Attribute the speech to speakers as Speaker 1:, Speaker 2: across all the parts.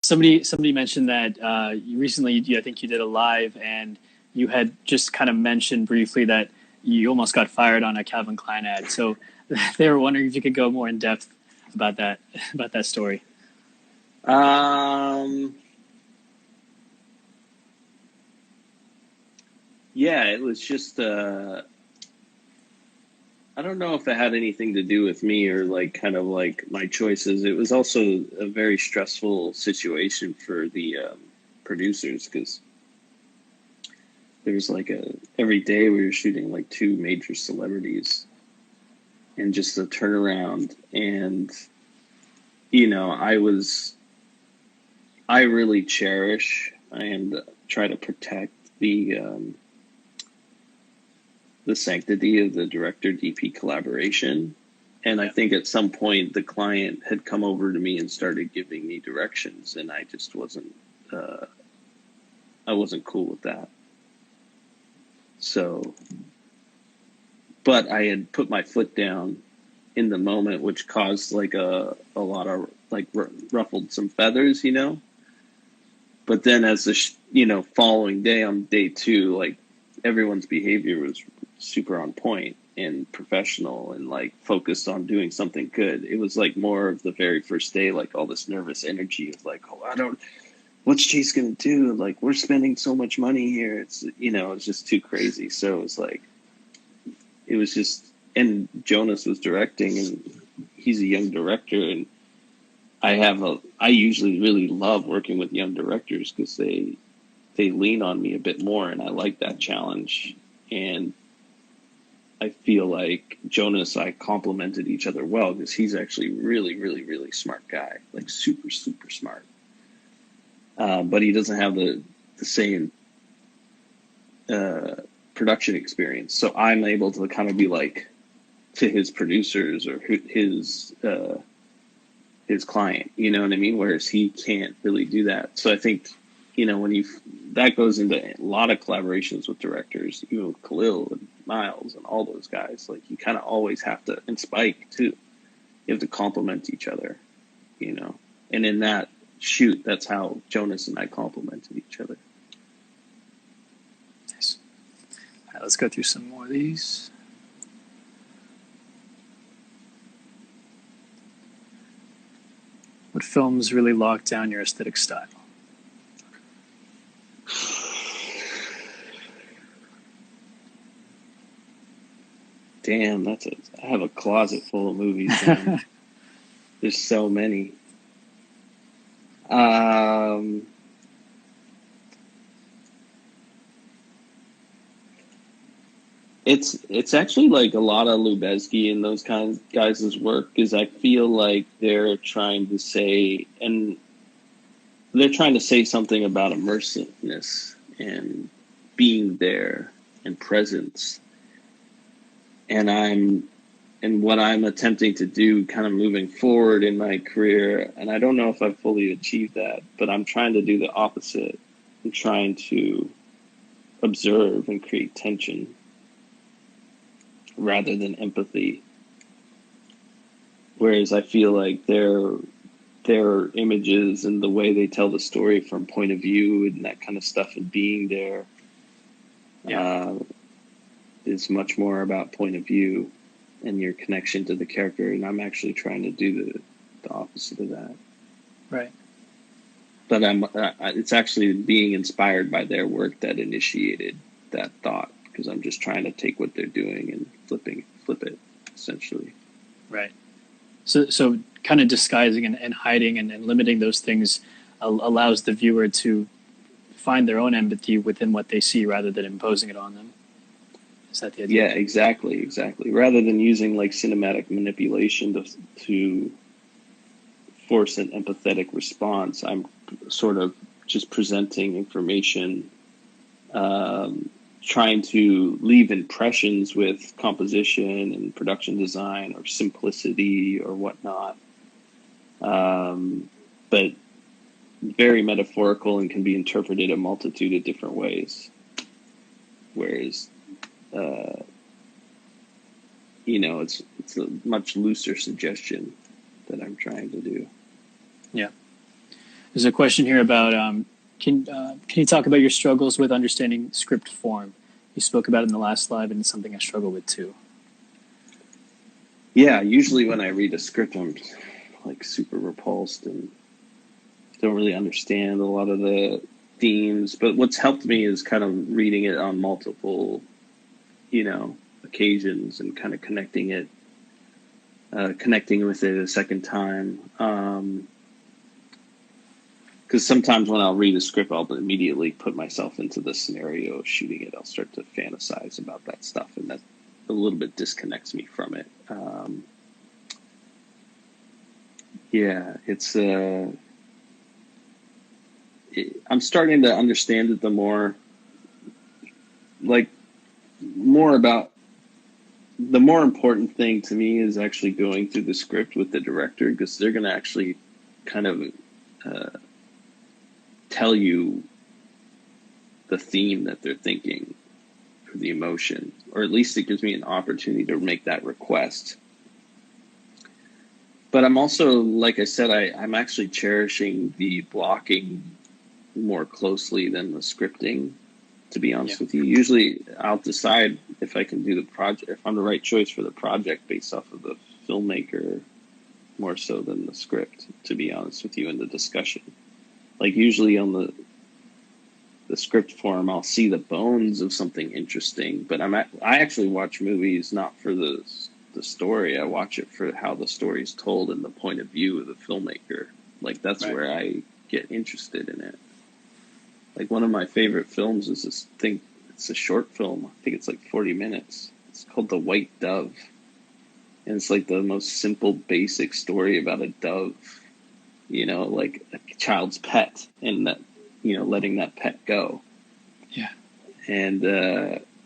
Speaker 1: Somebody mentioned that you recently, I think you did a live, and you had just kind of mentioned briefly that you almost got fired on a Calvin Klein ad. So they were wondering if you could go more in depth about that story.
Speaker 2: Yeah, it was just I don't know if it had anything to do with me or like kind of like my choices. It was also a very stressful situation for the producers because there's like every day we were shooting like two major celebrities and just the turnaround. And I really cherish and try to protect the sanctity of the director DP collaboration. And I think at some point the client had come over to me and started giving me directions, and I just wasn't cool with that. So, but I had put my foot down in the moment, which caused like a lot of like ruffled some feathers, But then as the following day on day two, like everyone's behavior was super on point and professional and like focused on doing something good. It was like more of the very first day, like all this nervous energy of like, what's Chayse gonna do? Like, we're spending so much money here. It's it's just too crazy. So it was just, and Jonas was directing, and he's a young director, and I usually really love working with young directors because they lean on me a bit more, and I like that challenge. And I feel like Jonas, I complemented each other well because he's actually really, really, really smart guy, like super, super smart. But he doesn't have the same production experience. So I'm able to kind of be like to his producers or his client, you know what I mean? Whereas he can't really do that. So I think, that goes into a lot of collaborations with directors, even with Khalil and Miles and all those guys. Like you kind of always have to, and Spike too, you have to complement each other, And in that shoot, that's how Jonas and I complemented each other.
Speaker 1: Nice. All right, let's go through some more of these. What films really lock down your aesthetic style?
Speaker 2: Damn, I have a closet full of movies. There's so many. It's actually like a lot of Lubezki and those kinds of guys' work, because I feel like they're trying to say something about immersiveness and being there and presence. And what I'm attempting to do kind of moving forward in my career, and I don't know if I've fully achieved that, but I'm trying to do the opposite. I'm trying to observe and create tension rather than empathy. Whereas I feel like their images and the way they tell the story from point of view and that kind of stuff and being there is much more about point of view and your connection to the character. And I'm actually trying to do the opposite of that.
Speaker 1: Right.
Speaker 2: But it's actually being inspired by their work that initiated that thought, because I'm just trying to take what they're doing and flip it, essentially.
Speaker 1: Right. So kind of disguising and hiding and limiting those things allows the viewer to find their own empathy within what they see rather than imposing it on them. Is that the idea?
Speaker 2: Yeah, exactly. Rather than using like cinematic manipulation to force an empathetic response, I'm sort of just presenting information, trying to leave impressions with composition and production design or simplicity or whatnot, but very metaphorical and can be interpreted a multitude of different ways. Whereas, it's a much looser suggestion that I'm trying to do.
Speaker 1: Yeah. There's a question here about can you talk about your struggles with understanding script form? You spoke about it in the last live, and it's something I struggle with too.
Speaker 2: Yeah, usually when I read a script, I'm like super repulsed and don't really understand a lot of the themes. But what's helped me is kind of reading it on multiple, occasions and kind of connecting with it a second time. Because sometimes when I'll read a script, I'll immediately put myself into the scenario of shooting it. I'll start to fantasize about that stuff, and that a little bit disconnects me from it. It's I'm starting to understand it the more important thing to me is actually going through the script with the director, because they're going to actually kind of tell you the theme that they're thinking, or the emotion, or at least it gives me an opportunity to make that request. But I'm also, like I said, I'm actually cherishing the blocking more closely than the scripting, to be honest with you. Usually I'll decide if I can do the project, if I'm the right choice for the project based off of the filmmaker more so than the script, to be honest with you, in the discussion. Like usually on the script form, I'll see the bones of something interesting, but I actually watch movies not for the story. I watch it for how the story is told and the point of view of the filmmaker. Like that's where I get interested in it. Like one of my favorite films is this thing. It's a short film. I think it's like 40 minutes. It's called The White Dove. And it's like the most simple, basic story about a dove, like a child's pet, and that, letting that pet go.
Speaker 1: Yeah.
Speaker 2: And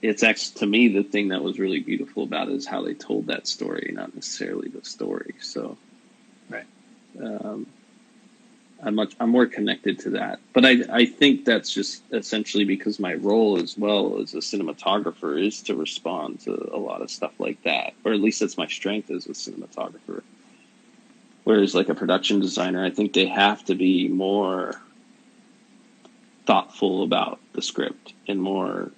Speaker 2: it's actually, to me, the thing that was really beautiful about it is how they told that story, not necessarily the story. So, I'm more connected to that. But I think that's just essentially because my role as well as a cinematographer is to respond to a lot of stuff like that, or at least that's my strength as a cinematographer. Whereas like a production designer, I think they have to be more thoughtful about the script and more,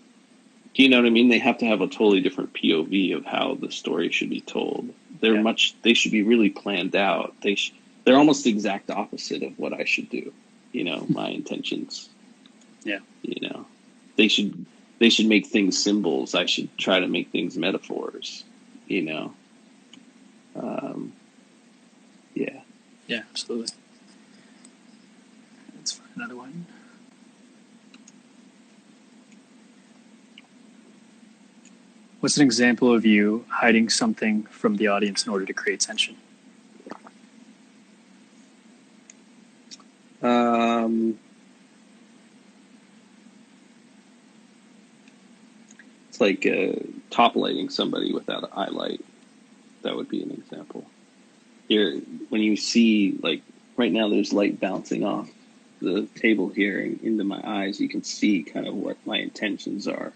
Speaker 2: do you know what I mean? They have to have a totally different POV of how the story should be told. They should be really planned out. They're almost the exact opposite of what I should do. My intentions.
Speaker 1: Yeah.
Speaker 2: They should make things symbols. I should try to make things metaphors. Yeah.
Speaker 1: Yeah, absolutely. Let's find another one. What's an example of you hiding something from the audience in order to create tension?
Speaker 2: It's like top lighting somebody without an eye light. That would be an example. When you see, like right now, there's light bouncing off the table here and into my eyes. You can see kind of what my intentions are.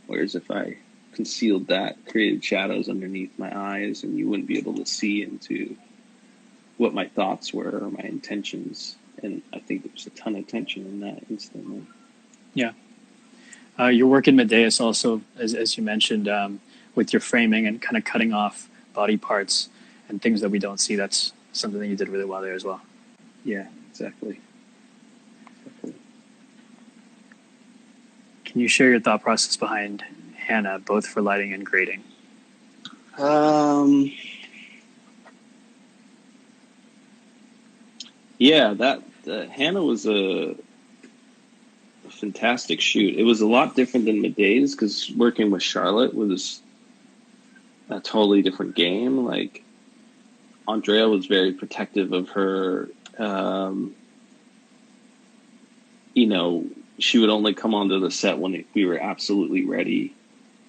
Speaker 2: Whereas if I concealed that, created shadows underneath my eyes, and you wouldn't be able to see into what my thoughts were or my intentions. And I think there's a ton of tension in that instantly.
Speaker 1: Yeah. Your work in Medeus also, as you mentioned, with your framing and kind of cutting off body parts and things that we don't see, that's something that you did really well there as well.
Speaker 2: Yeah, exactly.
Speaker 1: Can you share your thought process behind Hannah, both for lighting and grading?
Speaker 2: Yeah, that Hannah was a fantastic shoot. It was a lot different than Medeus because working with Charlotte was a totally different game. Like Andrea was very protective of her. She would only come onto the set when we were absolutely ready.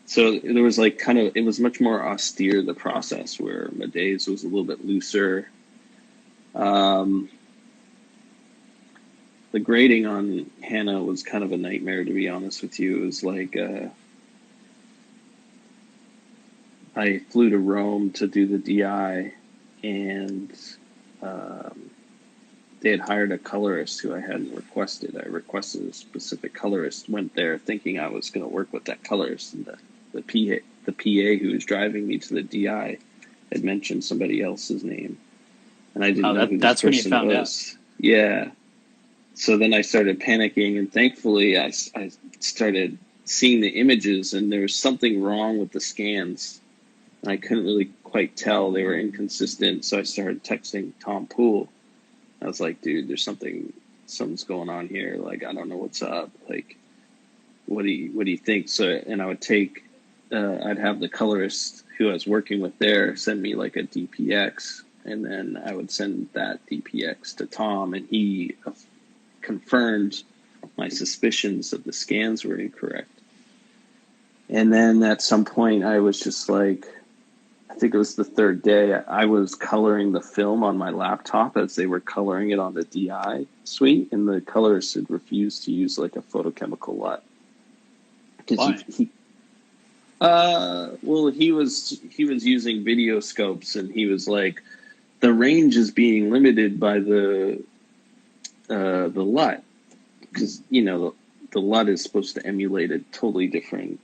Speaker 2: So there was like it was much more austere, the process, where Medeus was a little bit looser. The grading on Hannah was kind of a nightmare, to be honest with you. It was like I flew to Rome to do the DI, and they had hired a colorist who I hadn't requested. I requested a specific colorist, went there thinking I was going to work with that colorist, and the PA who was driving me to the DI had mentioned somebody else's name, and I didn't know who this
Speaker 1: that's when you
Speaker 2: person
Speaker 1: found
Speaker 2: was. Yeah. So then I started panicking, and thankfully I started seeing the images, and there was something wrong with the scans. And I couldn't really quite tell. They were inconsistent, so I started texting Tom Poole. I was like, dude, there's something's going on here. Like, I don't know what's up. Like, what do you think? So, and I would I'd have the colorist who I was working with there send me like a DPX, and then I would send that DPX to Tom, and he confirmed my suspicions that the scans were incorrect. And then at some point I was just like, I think it was the third day, I was coloring the film on my laptop as they were coloring it on the DI suite, and the colorist had refused to use like a photochemical LUT.
Speaker 1: Why?
Speaker 2: Well, he was using video scopes, and he was like, the range is being limited by the LUT, because the LUT is supposed to emulate a totally different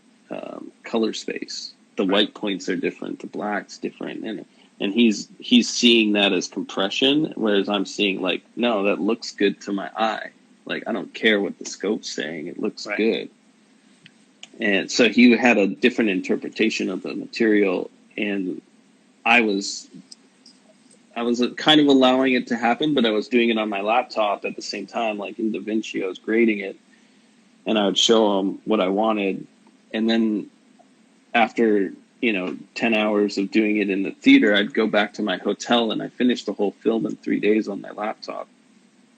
Speaker 2: color space. The white points are different, the black's different, and he's seeing that as compression, whereas I'm seeing like, no, that looks good to my eye. Like, I don't care what the scope's saying, it looks good. And so he had a different interpretation of the material, and I was kind of allowing it to happen, but I was doing it on my laptop at the same time, like in DaVinci. I was grading it, and I would show him what I wanted. And then after, 10 hours of doing it in the theater, I'd go back to my hotel, and I finished the whole film in 3 days on my laptop.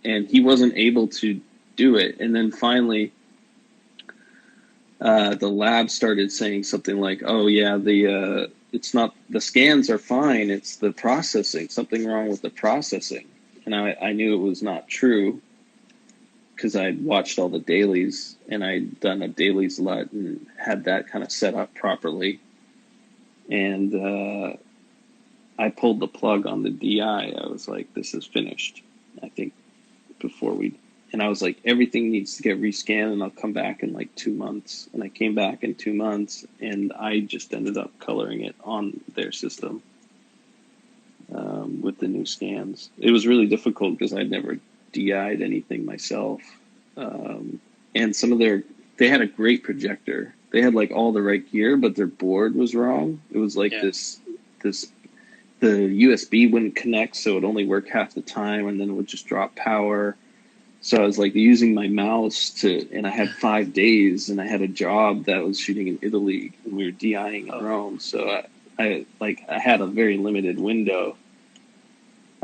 Speaker 2: And he wasn't able to do it. And then finally, the lab started saying something like, oh yeah, it's not, the scans are fine, it's the processing, something wrong with the processing. And I knew it was not true, because I'd watched all the dailies, and I'd done a dailies LUT and had that kind of set up properly. And I pulled the plug on the DI. I was like, this is finished, I think, and I was like, everything needs to get rescanned, and I'll come back in like 2 months. And I came back in 2 months, and I just ended up coloring it on their system with the new scans. It was really difficult because I'd never DI'd anything myself. And they had a great projector. They had like all the right gear, but their board was wrong. It was like the USB wouldn't connect, so it would only work half the time, and then it would just drop power. So I was like using my mouse and I had 5 days, and I had a job that was shooting in Italy, and we were DIing in Rome. So I had a very limited window.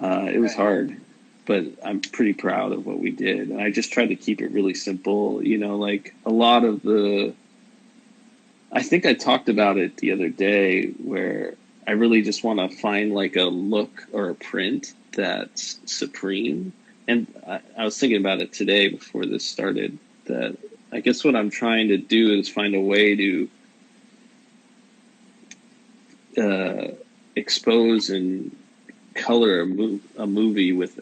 Speaker 2: It was hard, but I'm pretty proud of what we did. And I just tried to keep it really simple. Like a lot of I think I talked about it the other day, where I really just want to find like a look or a print that's supreme. And I was thinking about it today before this started, that I guess what I'm trying to do is find a way to expose and color a movie with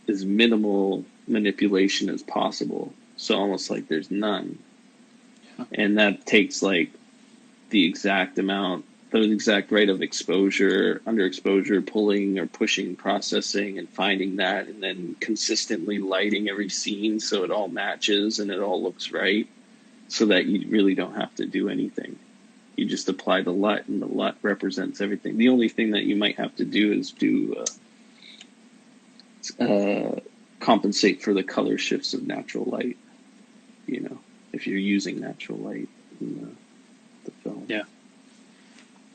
Speaker 2: as minimal manipulation as possible. So almost like there's none. And that takes like the exact rate of exposure, underexposure, pulling or pushing, processing, and finding that, and then consistently lighting every scene so it all matches and it all looks right, so that you really don't have to do anything. You just apply the LUT, and the LUT represents everything. The only thing that you might have to do is compensate for the color shifts of natural light, if you're using natural light in the film.
Speaker 1: Yeah.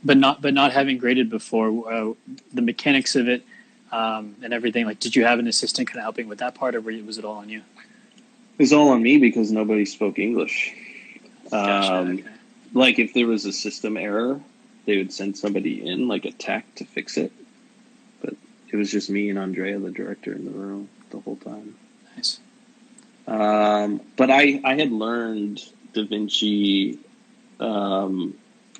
Speaker 1: But not having graded before, the mechanics of it and everything. Like, did you have an assistant kind of helping with that part, or was it all on you?
Speaker 2: It was all on me because nobody spoke English.
Speaker 1: Gotcha, okay.
Speaker 2: Like if there was a system error, they would send somebody in, like a tech, to fix it. But it was just me and Andrea, the director, in the room the whole time.
Speaker 1: Nice.
Speaker 2: But I had learned DaVinci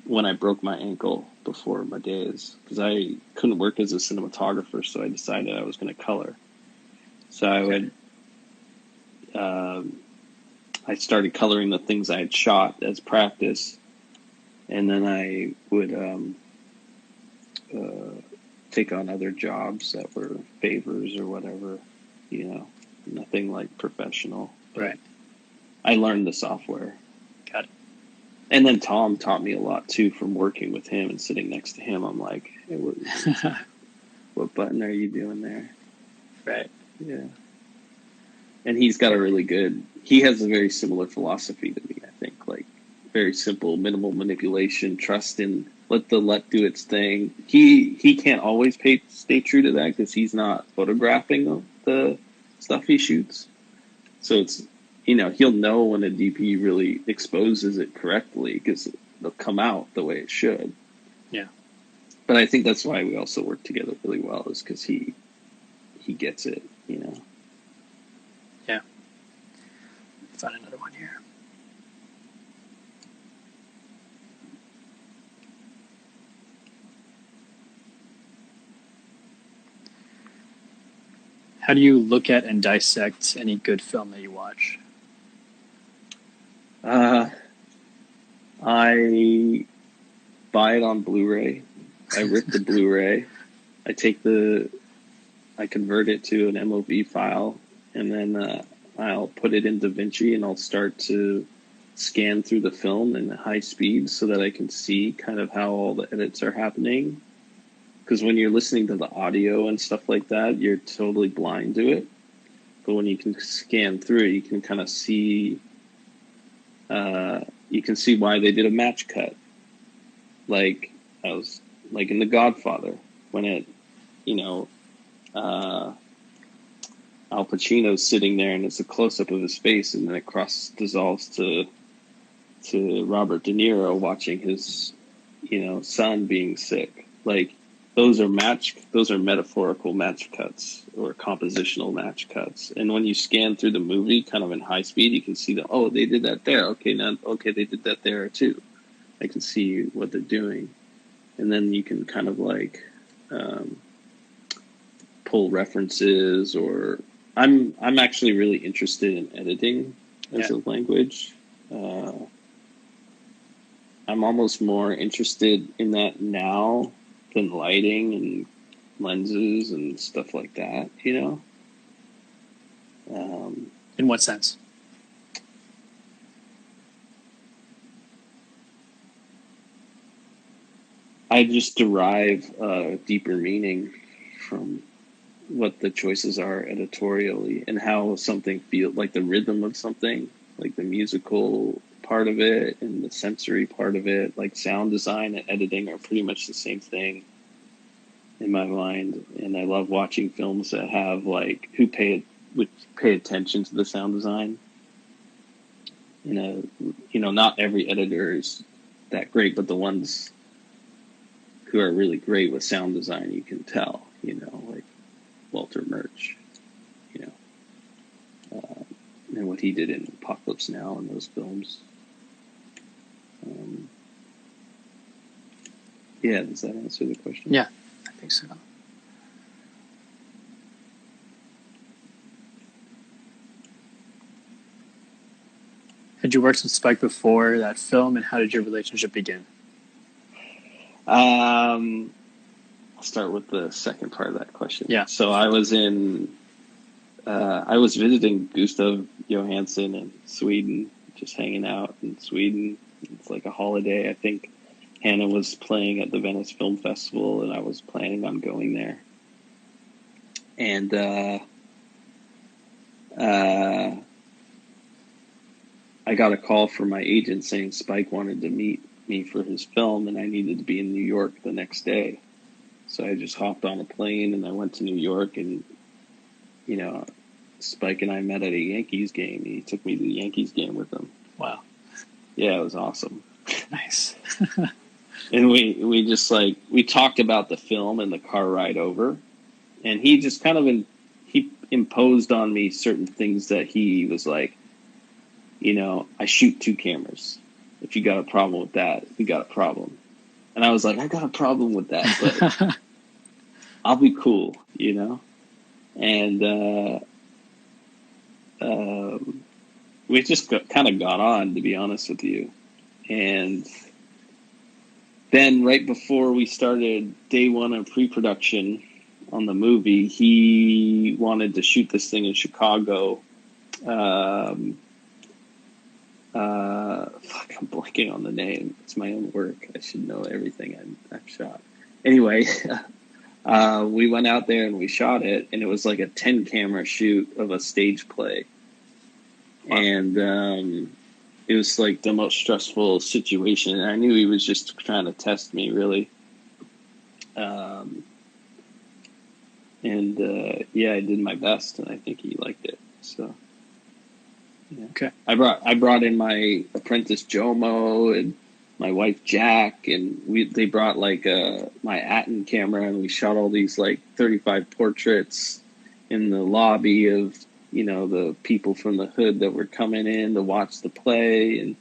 Speaker 2: when I broke my ankle before my days, because I couldn't work as a cinematographer, so I decided I was going to color. So I started coloring the things I had shot as practice, and then I would take on other jobs that were favors or whatever, nothing like professional. But
Speaker 1: Right.
Speaker 2: I learned the software.
Speaker 1: Got it.
Speaker 2: And then Tom taught me a lot too from working with him and sitting next to him. I'm like, hey, what button are you doing there?
Speaker 1: Right.
Speaker 2: Yeah. And he has a very similar philosophy to me, I think, like very simple, minimal manipulation, trust in, let the LUT do its thing. He can't always stay true to that because he's not photographing the stuff he shoots. So it's, he'll know when a DP really exposes it correctly because they'll come out the way it should.
Speaker 1: Yeah.
Speaker 2: But I think that's why we also work together really well, is because he gets it,
Speaker 1: Yeah. Find another one here. How do you look at and dissect any good film that you watch?
Speaker 2: I buy it on Blu-ray. I rip the Blu-ray. I convert it to an MOV file, and then I'll put it in DaVinci, and I'll start to scan through the film in high speed so that I can see kind of how all the edits are happening. Because when you're listening to the audio and stuff like that, you're totally blind to it. But when you can scan through it, you can kind of see. You can see why they did a match cut. Like in The Godfather, when it, Al Pacino's sitting there and it's a close up of his face, and then it dissolves to Robert De Niro watching his, son being sick. Like those are metaphorical match cuts or compositional match cuts. And when you scan through the movie kind of in high speed, you can see that, oh, they did that there. Okay, they did that there too. I can see what they're doing. And then you can kind of like pull references, or I'm actually really interested in editing as a language. I'm almost more interested in that now than lighting and lenses and stuff like that,
Speaker 1: In what sense?
Speaker 2: I just derive deeper meaning from what the choices are editorially and how something feels, like the rhythm of something, like the musical part of it and the sensory part of it. Like sound design and editing are pretty much the same thing in my mind. And I love watching films that have pay attention to the sound design. Not every editor is that great, but the ones who are really great with sound design, you can tell, like Walter Murch, and what he did in Apocalypse Now and those films. Does that answer the question?
Speaker 1: Yeah, I think so. Had you worked with Spike before that film, and how did your relationship begin?
Speaker 2: I'll start with the second part of that question.
Speaker 1: Yeah.
Speaker 2: So I was visiting Gustav Johansson in Sweden, just hanging out in Sweden. It's like a holiday. I think Hannah was playing at the Venice Film Festival, and I was planning on going there. And I got a call from my agent saying Spike wanted to meet me for his film, and I needed to be in New York the next day. So I just hopped on a plane and I went to New York, and Spike and I met at a Yankees game. He took me to the Yankees game with him.
Speaker 1: Wow.
Speaker 2: Yeah, it was awesome.
Speaker 1: Nice.
Speaker 2: And we just we talked about the film and the car ride over, and he just kind of he imposed on me certain things that he was like, I shoot 2 cameras. If you got a problem with that, we got a problem. And I was like, I got a problem with that, but I'll be cool, And we just kind of got on, to be honest with you. And then right before we started day one of pre-production on the movie, he wanted to shoot this thing in Chicago. I'm blanking on the name. It's my own work. I should know everything I've shot. Anyway, we went out there and we shot it, and it was like a 10 camera shoot of a stage play. Wow. And it was like the most stressful situation. And I knew he was just trying to test me, really. Yeah, I did my best, and I think he liked it. So, yeah.
Speaker 1: Okay.
Speaker 2: I brought in my apprentice Jomo and my wife Jack, and they brought like my Atten camera, and we shot all these like 35 portraits in the lobby of, you know, the people from the hood that were coming in to watch the play, and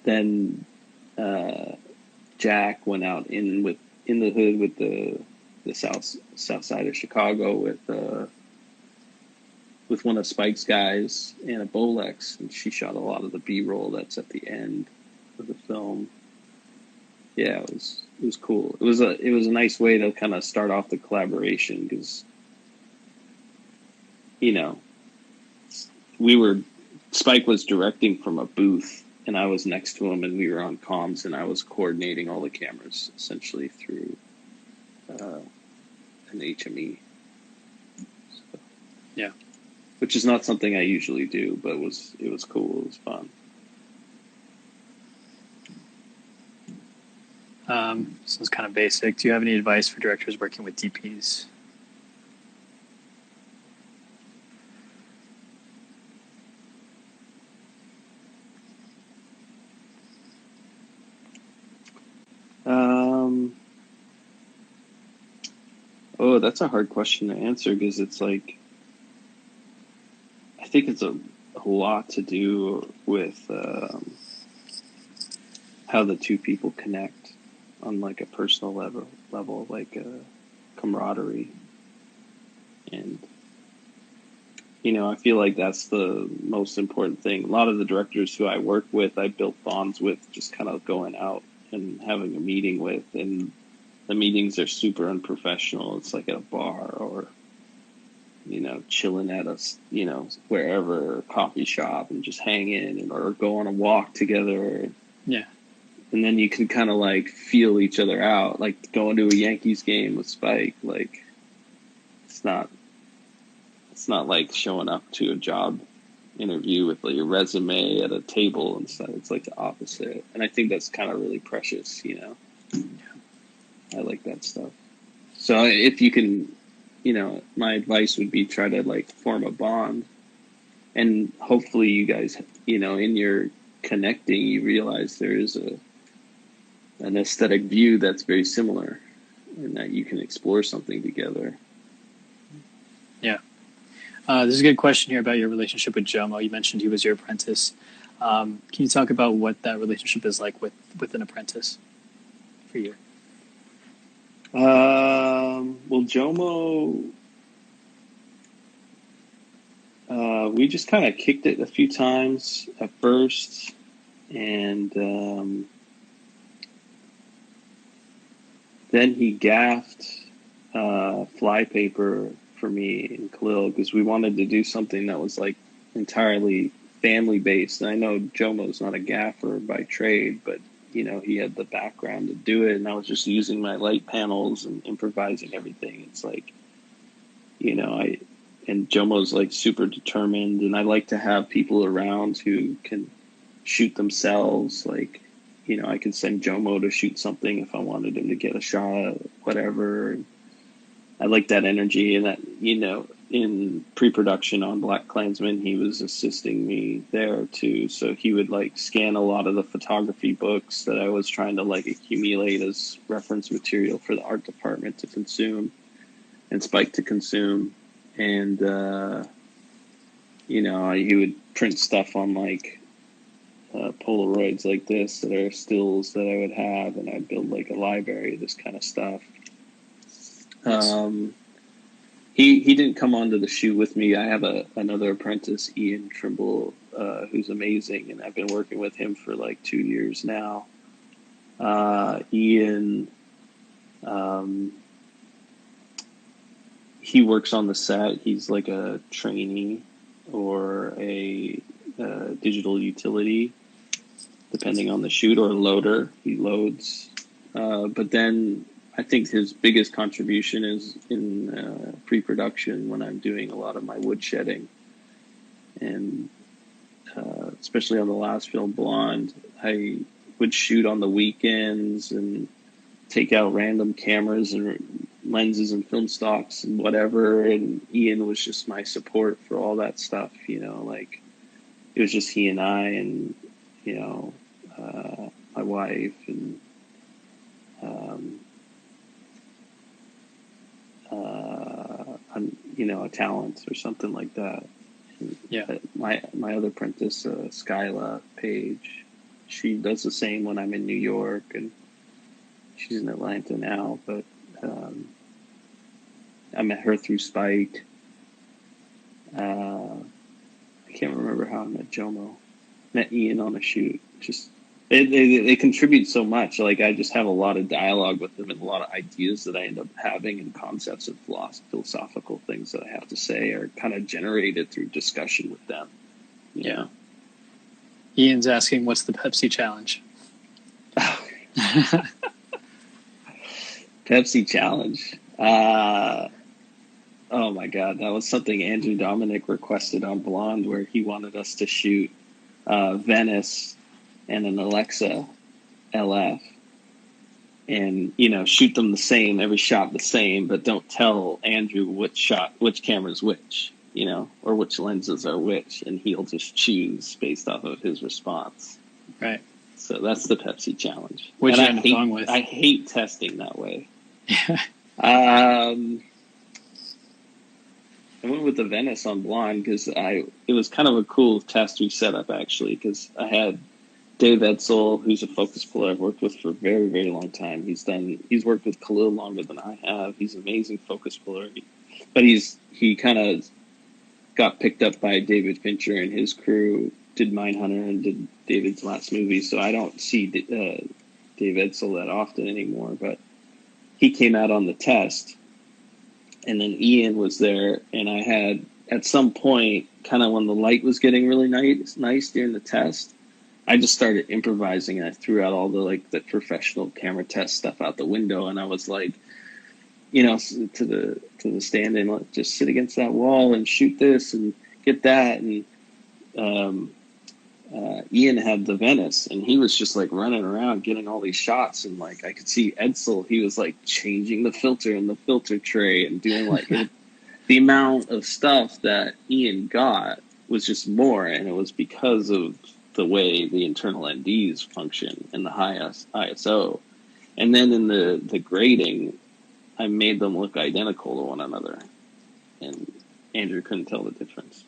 Speaker 2: then Jack went out in the hood with the south side of Chicago with one of Spike's guys and a Bolex, and she shot a lot of the B-roll that's at the end of the film. Yeah, it was cool. It was a nice way to kind of start off the collaboration, because, you know, Spike was directing from a booth, and I was next to him, and we were on comms, and I was coordinating all the cameras essentially through an HME. So,
Speaker 1: yeah.
Speaker 2: Which is not something I usually do, but it was cool. It was fun.
Speaker 1: This is kind of basic. Do you have any advice for directors working with DPs?
Speaker 2: Oh, that's a hard question to answer, because it's like, I think it's a lot to do with how the two people connect on like a personal level, like camaraderie. And, you know, I feel like that's the most important thing. A lot of the directors who I work with, I built bonds with just kind of going out and having a meeting with, and the meetings are super unprofessional. It's like at a bar, or, you know, chilling at wherever, a coffee shop, and just hanging, or go on a walk together.
Speaker 1: Yeah.
Speaker 2: And then you can kind of like feel each other out, like going to a Yankees game with Spike. Like, it's not like showing up to a job interview with like your resume at a table and stuff. It's like the opposite. And I think that's kind of really precious, you know. I like that stuff. So if you can, you know, my advice would be try to like form a bond, and hopefully you guys, you know, in your connecting, you realize there is an aesthetic view that's very similar, and that you can explore something together.
Speaker 1: Yeah. There's a good question here about your relationship with Jomo. You mentioned he was your apprentice. Can you talk about what that relationship is like with an apprentice for you?
Speaker 2: Well, Jomo, we just kind of kicked it a few times at first, and then he gaffed flypaper for me and Khalil, because we wanted to do something that was like entirely family based. And I know Jomo's not a gaffer by trade, but, you know, he had the background to do it, and I was just using my light panels and improvising everything. It's like, you know, and Jomo's like super determined, and I like to have people around who can shoot themselves. Like, you know, I could send Jomo to shoot something if I wanted him to get a shot, whatever. I like that energy, and that, you know, in pre-production on Black Klansman, he was assisting me there too. So he would like scan a lot of the photography books that I was trying to like accumulate as reference material for the art department to consume, and Spike to consume. And, you know, he would print stuff on like Polaroids like this that are stills that I would have, and I'd build like a library of this kind of stuff. he didn't come onto the shoot with me. I have another apprentice, Ian Trimble, who's amazing, and I've been working with him for like 2 years now. Ian, he works on the set. He's like a trainee or a digital utility, depending on the shoot, or a loader. He loads. But then I think his biggest contribution is in pre-production, when I'm doing a lot of my wood shedding. And especially on the last film, Blonde, I would shoot on the weekends and take out random cameras and lenses and film stocks and whatever. And Ian was just my support for all that stuff, like it was just he and I, and, my wife, and a talent or something like that.
Speaker 1: Yeah.
Speaker 2: My other apprentice, Skyla Page, she does the same when I'm in New York, and she's in Atlanta now. But I met her through Spike. I can't remember how I met Jomo. Met Ian on a shoot. Just they contribute so much. Like, I just have a lot of dialogue with them, and a lot of ideas that I end up having, and concepts and philosophical things that I have to say are kind of generated through discussion with them.
Speaker 1: Yeah. Ian's asking, what's the Pepsi challenge?
Speaker 2: Pepsi challenge. Oh my God, that was something Andrew Dominic requested on Blonde, where he wanted us to shoot Venice and an Alexa LF, and shoot them the same, every shot the same, but don't tell Andrew which camera's which, or which lenses are which, and he'll just choose based off of his response.
Speaker 1: Right.
Speaker 2: So that's the Pepsi challenge.
Speaker 1: Which you end up going with.
Speaker 2: I hate testing that way.
Speaker 1: Yeah.
Speaker 2: I went with the Venice on Blonde because it was kind of a cool test we set up, actually, because I had Dave Edsel, who's a focus puller I've worked with for a very, very long time. He's worked with Khalil longer than I have. He's an amazing focus puller, but he kind of got picked up by David Fincher and his crew, did Mindhunter and did David's last movie. So I don't see Dave Edsel that often anymore, but he came out on the test. And then Ian was there, and I had, at some point, kind of when the light was getting really nice during the test, I just started improvising, and I threw out all the professional camera test stuff out the window, and I was like, to the stand-in, just sit against that wall and shoot this and get that. And Ian had the Venice, and he was just running around getting all these shots, and I could see Edsel, he was changing the filter in the filter tray and doing the amount of stuff that Ian got was just more, and it was because of the way the internal NDs function and the high ISO. And then in the grading, I made them look identical to one another, and Andrew couldn't tell the difference.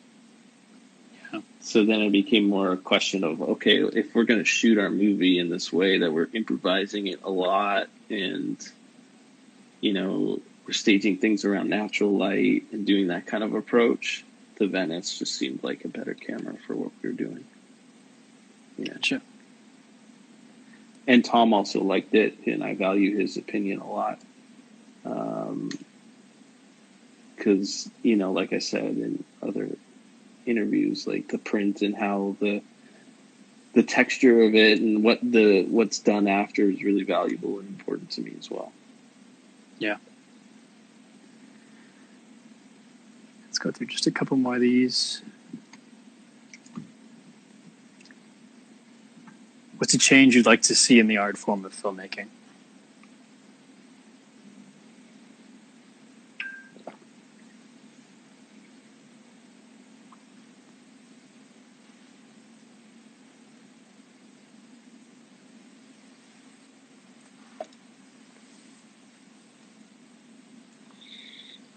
Speaker 2: So then it became more a question of, okay, if we're going to shoot our movie in this way that we're improvising it a lot, and, we're staging things around natural light and doing that kind of approach, the Venice just seemed like a better camera for what we were doing. Yeah.
Speaker 1: Gotcha.
Speaker 2: And Tom also liked it, and I value his opinion a lot. Because, like I said in other interviews, the print and how the texture of it and what's done after is really valuable and important to me as well.
Speaker 1: Yeah. Let's go through just a couple more of these. What's a change you'd like to see in the art form of filmmaking?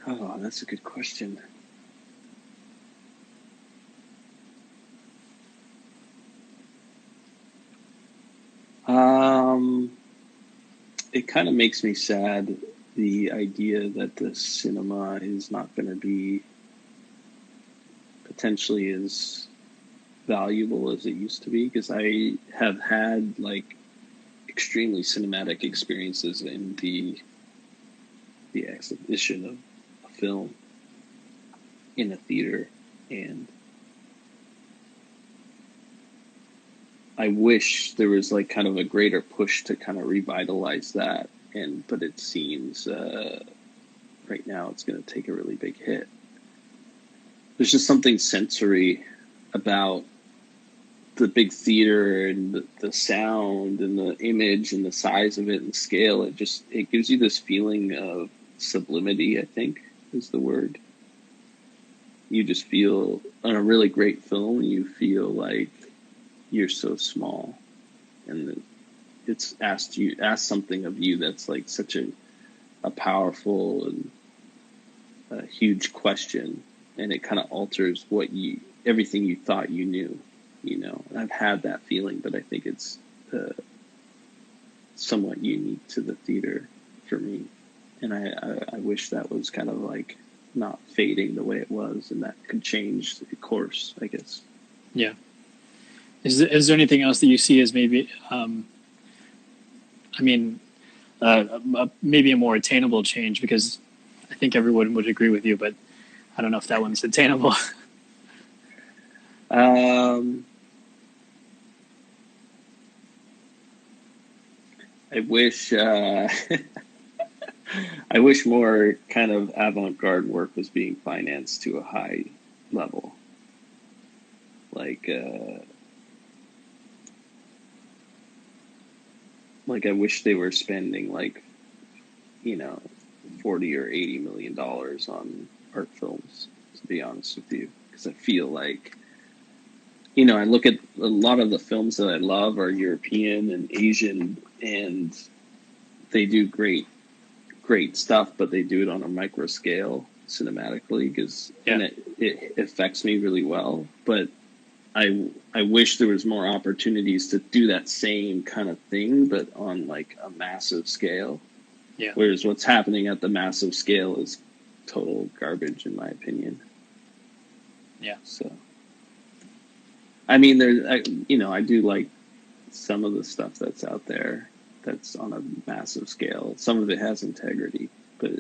Speaker 2: Oh, that's a good question. It kind of makes me sad the idea that the cinema is not going to be potentially as valuable as it used to be, because I have had like extremely cinematic experiences in the exhibition of a film in a theater, and I wish there was like kind of a greater push to kind of revitalize that, but it seems right now it's going to take a really big hit. There's just something sensory about the big theater and the sound and the image and the size of it and scale. It gives you this feeling of sublimity, I think is the word. You just feel, on a really great film, you feel like you're so small, and it's asked something of you that's like such a powerful and a huge question, and it kind of alters everything you thought you knew, And I've had that feeling, but I think it's somewhat unique to the theater for me, and I wish that was kind of like not fading the way it was, and that could change the course, I guess.
Speaker 1: Yeah. Is there anything else that you see as maybe, maybe a more attainable change? Because I think everyone would agree with you, but I don't know if that one's attainable.
Speaker 2: I wish I wish more kind of avant-garde work was being financed to a high level. Like I wish they were spending like, $40 or $80 million on art films, to be honest with you. Because I feel like, I look at a lot of the films that I love are European and Asian, and they do great stuff, but they do it on a micro scale cinematically, and it affects me really well. But I wish there was more opportunities to do that same kind of thing, but on like a massive scale.
Speaker 1: Yeah.
Speaker 2: Whereas what's happening at the massive scale is total garbage, in my opinion.
Speaker 1: Yeah.
Speaker 2: So, I mean, I do like some of the stuff that's out there that's on a massive scale. Some of it has integrity, but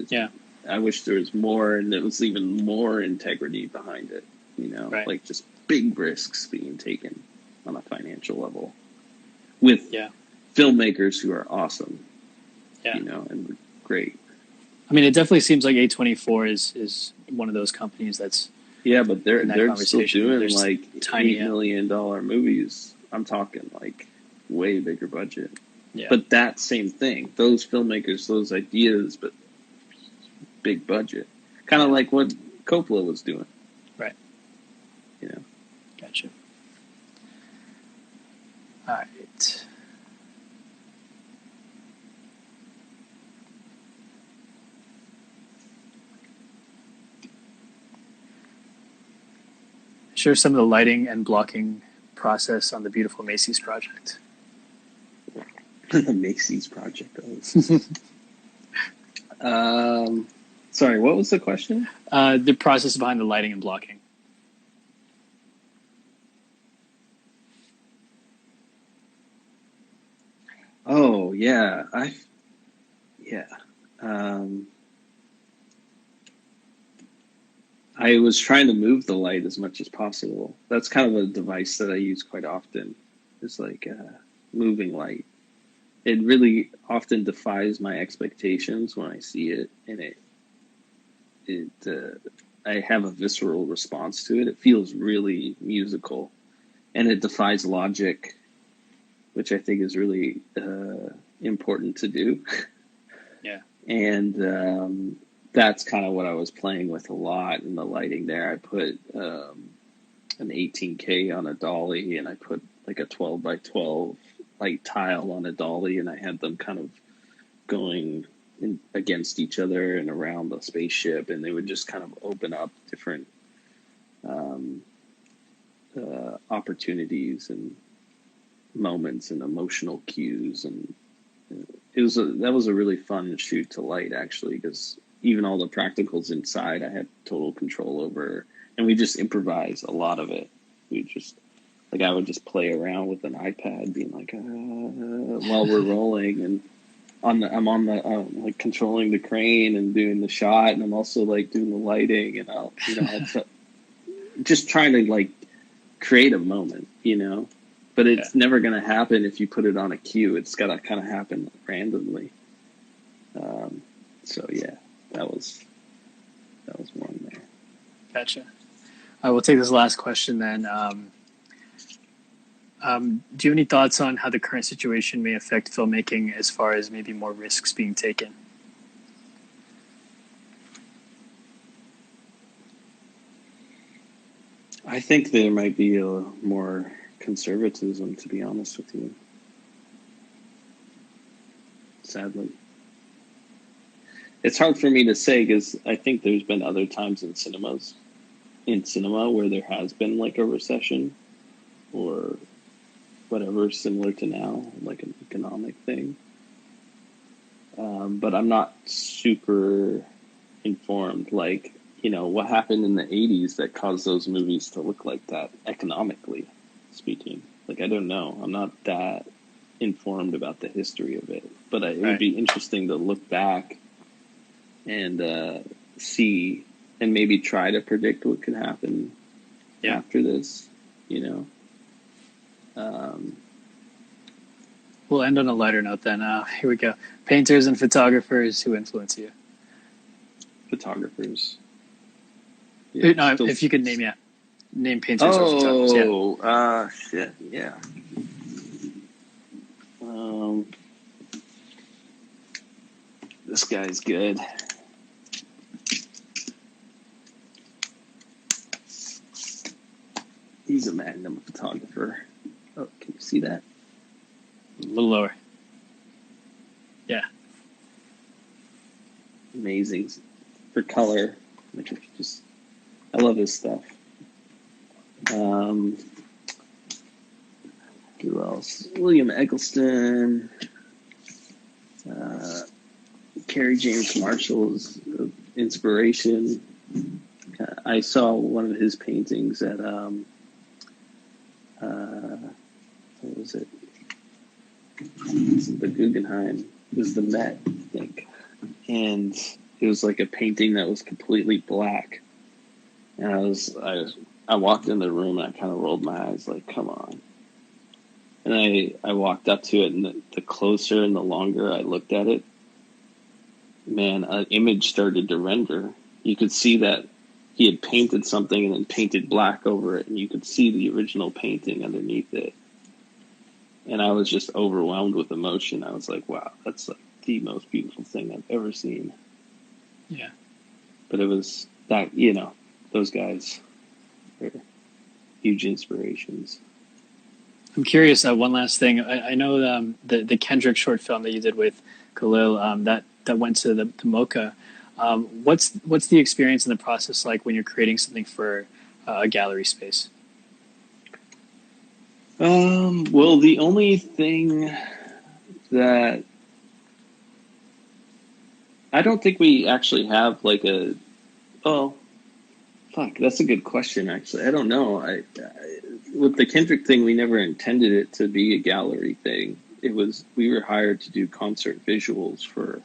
Speaker 2: I wish there was more, and there was even more integrity behind it.
Speaker 1: Right.
Speaker 2: Like just big risks being taken on a financial level with filmmakers who are awesome.
Speaker 1: Yeah.
Speaker 2: And great.
Speaker 1: I mean, it definitely seems like A24 is one of those companies that's.
Speaker 2: Yeah, but they're still doing like
Speaker 1: tiny
Speaker 2: $8 million movies. I'm talking like way bigger budget.
Speaker 1: Yeah.
Speaker 2: But that same thing, those filmmakers, those ideas, but big budget. Kind of like what Coppola was doing.
Speaker 1: Right. Gotcha. All right. Share some of the lighting and blocking process on the beautiful Macy's project.
Speaker 2: The Macy's project. Sorry, what was the question?
Speaker 1: The process behind the lighting and blocking.
Speaker 2: Oh yeah, I was trying to move the light as much as possible. That's kind of a device that I use quite often. It's like moving light. It really often defies my expectations when I see it, and I have a visceral response to it. It feels really musical, and it defies logic, which I think is really important to do.
Speaker 1: Yeah.
Speaker 2: And that's kind of what I was playing with a lot in the lighting there. I put an 18K on a dolly, and I put like a 12 by 12 light tile on a dolly, and I had them kind of going against each other and around the spaceship, and they would just kind of open up different opportunities and moments and emotional cues, and that was a really fun shoot to light, actually, because even all the practicals inside I had total control over, and we just improvised a lot of it. We just, like, I would just play around with an iPad being like, while we're rolling, and I'm on the like controlling the crane and doing the shot, and I'm also like doing the lighting, and just trying to like create a moment, but it's never going to happen if you put it on a cue. It's got to kind of happen randomly. So yeah, that was one there.
Speaker 1: Gotcha. I will take this last question then. Do you have any thoughts on how the current situation may affect filmmaking as far as maybe more risks being taken?
Speaker 2: I think there might be a more conservatism, to be honest with you. Sadly. It's hard for me to say because I think there's been other times in cinema where there has been like a recession or whatever similar to now, like an economic thing. But I'm not super informed, like, what happened in the 80s that caused those movies to look like that, economically speaking. Like, I don't know. I'm not that informed about the history of it. But it would be interesting to look back and see and maybe try to predict what could happen after this,
Speaker 1: We'll end on a lighter note then. Here we go. Painters and photographers who influence you.
Speaker 2: Photographers.
Speaker 1: Yeah, no, if you could name painters or photographers.
Speaker 2: Oh, shit, yeah. This guy's good. He's a magnum photographer. Oh, can you see that?
Speaker 1: A little lower. Yeah.
Speaker 2: Amazing for color. I love his stuff. Who else? William Eggleston. Kerry James Marshall is an inspiration. I saw one of his paintings at what was it? The Guggenheim. It was the Met, I think. And it was like a painting that was completely black. And I walked in the room and I kind of rolled my eyes like, come on. And I walked up to it, and the closer and the longer I looked at it, man, an image started to render. You could see that he had painted something and then painted black over it, and you could see the original painting underneath it. And I was just overwhelmed with emotion. I was like, wow, that's like the most beautiful thing I've ever seen.
Speaker 1: Yeah.
Speaker 2: But it was that, those guys are huge inspirations.
Speaker 1: I'm curious, one last thing. I know the Kendrick short film that you did with Khalil, that went to the MoCA. What's the experience and the process like when you're creating something for a gallery space?
Speaker 2: Well, the only thing that I don't think we actually have like that's a good question, actually. I don't know. With the Kendrick thing, we never intended it to be a gallery thing. We were hired to do concert visuals for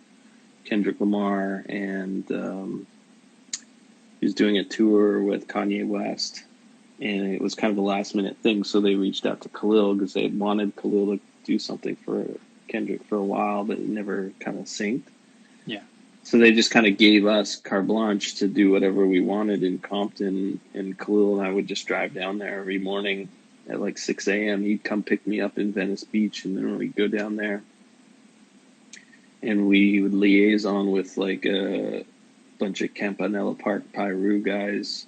Speaker 2: Kendrick Lamar, and he was doing a tour with Kanye West, and it was kind of a last minute thing. So they reached out to Khalil because they had wanted Khalil to do something for Kendrick for a while, but it never kind of synced.
Speaker 1: Yeah.
Speaker 2: So they just kind of gave us carte blanche to do whatever we wanted in Compton, and Khalil and I would just drive down there every morning at like 6 a.m. He'd come pick me up in Venice Beach, and then we'd go down there. And we would liaison with like a bunch of Campanella Park Pyru guys,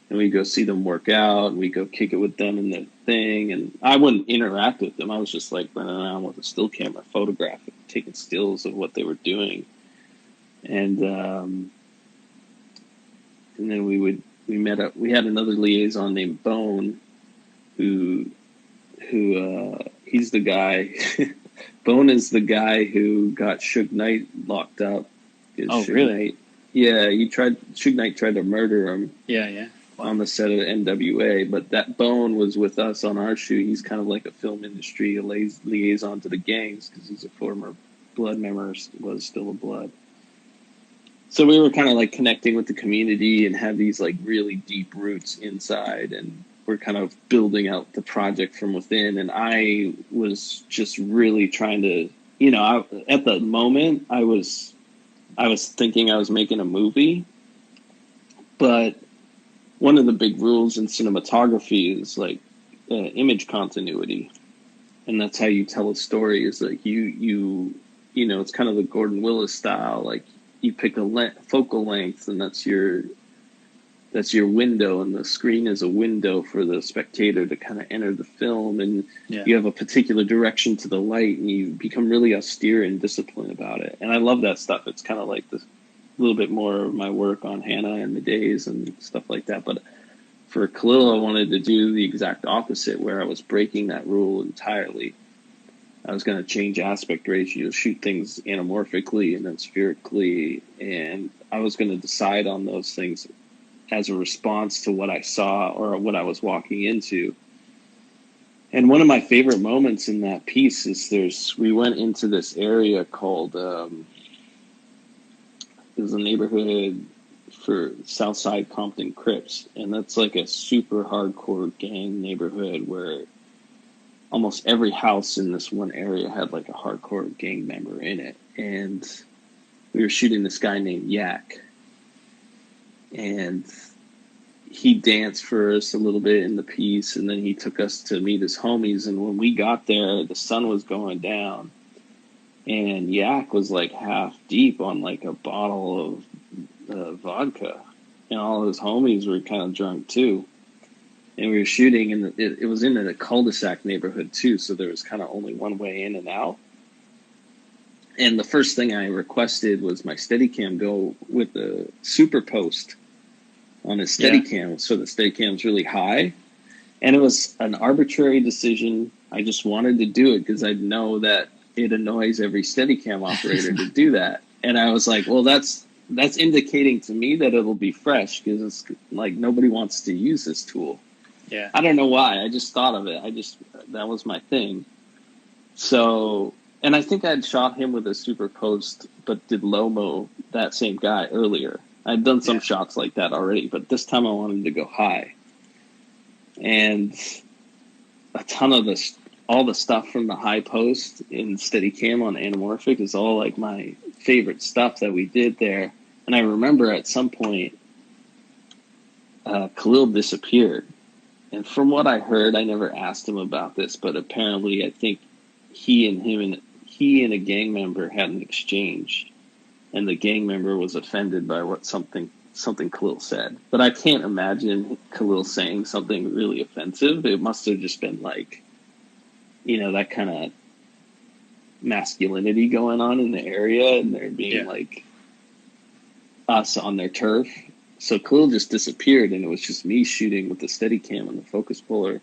Speaker 2: and we'd go see them work out, and we'd go kick it with them in the thing. And I wouldn't interact with them. I was just like running around with a still camera, photographing, taking stills of what they were doing. And then we met up. We had another liaison named Bone, who he's the guy. Bone is the guy who got Suge Knight locked up. 'Cause
Speaker 1: Oh,
Speaker 2: Suge
Speaker 1: really?
Speaker 2: Knight, yeah, Suge Knight tried to murder him
Speaker 1: Yeah, yeah.
Speaker 2: on
Speaker 1: Wow.
Speaker 2: the set of NWA, but that Bone was with us on our shoot. He's kind of like a film industry liaison to the gangs because he's a former Blood member, was still a Blood. So we were kind of like connecting with the community and had these like really deep roots inside, and we're kind of building out the project from within. And I was just really trying to, at the moment I was thinking I was making a movie, but one of the big rules in cinematography is like image continuity, and that's how you tell a story. Is like it's kind of the Gordon Willis style. Like you pick a focal length, and that's your window, and the screen is a window for the spectator to kind of enter the film, and
Speaker 1: Yeah.
Speaker 2: you have a particular direction to the light, and you become really austere and disciplined about it. And I love that stuff. It's kind of like this little bit more of my work on Hannah and the Days and stuff like that. But for Khalil, I wanted to do the exact opposite, where I was breaking that rule entirely. I was going to change aspect ratio, shoot things anamorphically and then spherically, and I was going to decide on those things as a response to what I saw or what I was walking into. And one of my favorite moments in that piece is we went into this area called, there's a neighborhood for Southside Compton Crips, and that's like a super hardcore gang neighborhood where almost every house in this one area had like a hardcore gang member in it. And we were shooting this guy named Yak, and he danced for us a little bit in the piece, and then he took us to meet his homies. And when we got there, the sun was going down, and Yak was like half deep on like a bottle of vodka, and all his homies were kind of drunk too. And we were shooting, and it was in a cul-de-sac neighborhood too, so there was kind of only one way in and out. And the first thing I requested was my Steadicam go with the super post on his Steadicam, so the Steadicam's really high. And it was an arbitrary decision. I just wanted to do it because I know that it annoys every Steadicam operator to do that. And I was like, well, that's indicating to me that it'll be fresh, because it's like nobody wants to use this tool.
Speaker 1: Yeah.
Speaker 2: I don't know why. I just thought of it. That was my thing. So, and I think I'd shot him with a super post, but did low-mo that same guy earlier. I'd done some shots like that already, but this time I wanted to go high. And a ton of all the stuff from the high post in Steadicam on anamorphic is all like my favorite stuff that we did there. And I remember at some point, Khalil disappeared. And from what I heard, I never asked him about this, but apparently I think he and a gang member had an exchange, and the gang member was offended by what something Khalil said. But I can't imagine Khalil saying something really offensive. It must have just been like, that kind of masculinity going on in the area, and there being like us on their turf. So Khalil just disappeared, and it was just me shooting with the Steadicam and the focus puller,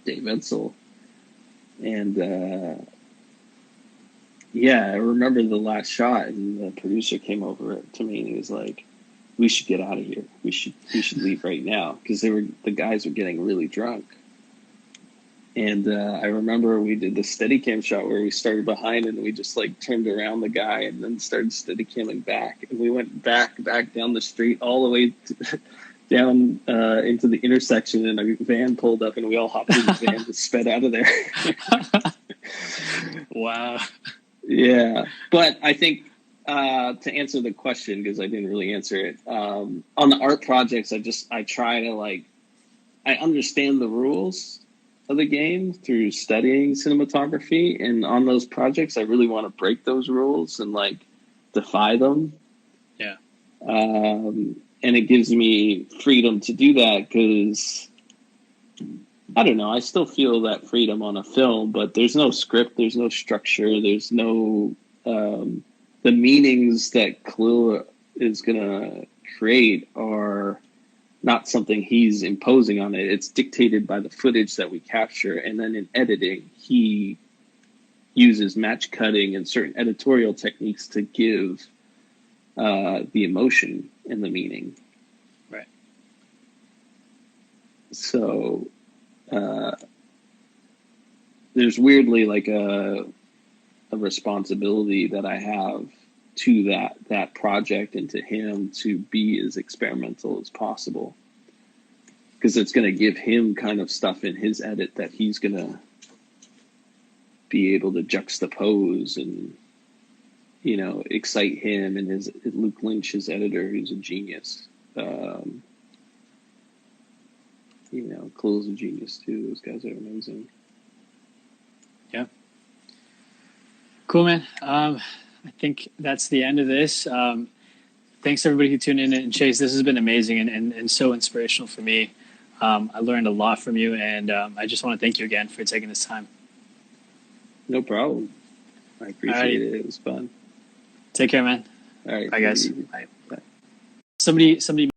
Speaker 2: Dave Edsel. And I remember the last shot, and the producer came over to me and he was like, "We should get out of here. We should leave right now," because the guys were getting really drunk. And I remember we did the Steadicam shot where we started behind and we just like turned around the guy and then started Steadicamming back. And we went back down the street all the way down into the intersection, and a van pulled up and we all hopped in the van and sped out of there.
Speaker 1: Wow.
Speaker 2: Yeah. But I think to answer the question, because I didn't really answer it, on the art projects, I try to I understand the rules of the game through studying cinematography, and on those projects I really want to break those rules and defy them. And it gives me freedom to do that, because I don't know, I still feel that freedom on a film, but there's no script, there's no structure, there's no the meanings that Khalil is gonna create are not something he's imposing on it. It's dictated by the footage that we capture, and then in editing, he uses match cutting and certain editorial techniques to give the emotion and the meaning.
Speaker 1: Right.
Speaker 2: So there's weirdly like a responsibility that I have to that project and to him to be as experimental as possible, because it's going to give him kind of stuff in his edit that he's going to be able to juxtapose and, you know, excite him and his Luke Lynch, his editor, who's a genius. You know, Cole's a genius too. Those guys are amazing.
Speaker 1: Yeah. Cool, man. I think that's the end of this. Thanks everybody who tuned in, and Chayse, this has been amazing and so inspirational for me. I learned a lot from you, and I just want to thank you again for taking this time.
Speaker 2: No problem. I appreciate it. It was fun.
Speaker 1: Take care, man.
Speaker 2: All right.
Speaker 1: Bye, guys.
Speaker 2: Bye.
Speaker 1: Somebody